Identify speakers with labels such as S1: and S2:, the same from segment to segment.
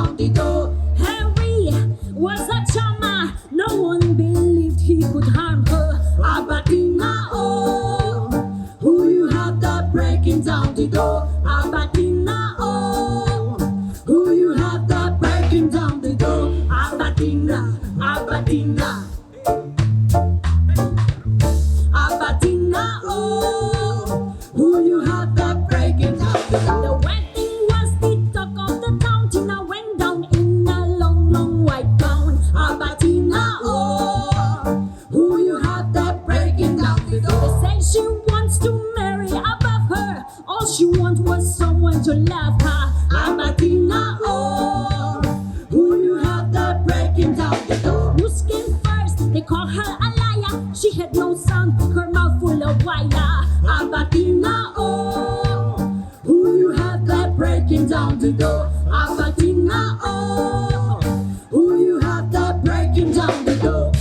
S1: down the door.
S2: Harry was a charmer. No one believed he could harm her.
S1: Albertina, oh, who you have that breaking down the door? Albertina, oh, who you have that breaking down the door? Albertina, Albertina, Albertina, oh, who you have that breaking down the door?
S2: The wedding was the talk of the town. Tina went down in a long, long white gown.
S1: Albertina, oh, who you have that breaking down the
S2: They
S1: door?
S2: say she wants to marry above her. All she wants was someone to love her.
S1: Albertina, oh, who you have that breaking down the door?
S2: Who came first? They call her a liar. She had no sound, her mouth full of wire.
S1: Albertina, oh, who you have that breaking down the door? Albertina, oh, who you have that breaking down the door?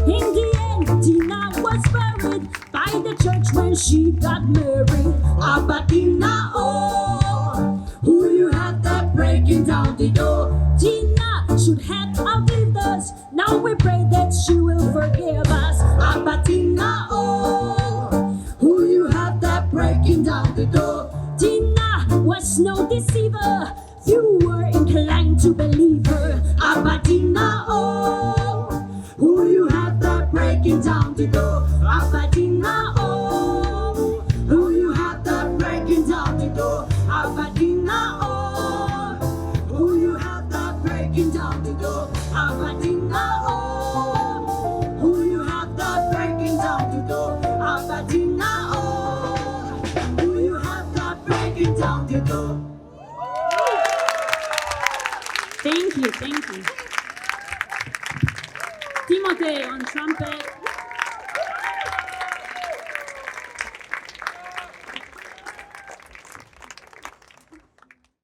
S2: In the end, Tina was buried by the church when she got married.
S1: Albertina, oh, who you have that breaking down the door?
S2: Tina should have outlived us. Now we pray that she will forgive us.
S1: Albertina, oh, who you have that breaking down the door?
S2: Tina was no deceiver. You were inclined to believe her.
S1: Albertina, oh, who you have that breaking down the door? Albertina, oh, who you have that breaking down the door? Albertina, oh, who you have that breaking down the door? Albertina, oh, who you have that breaking down the door? Albertina, oh, who you have that breaking down the door?
S2: Thank you, thank you. Timothy on trumpet.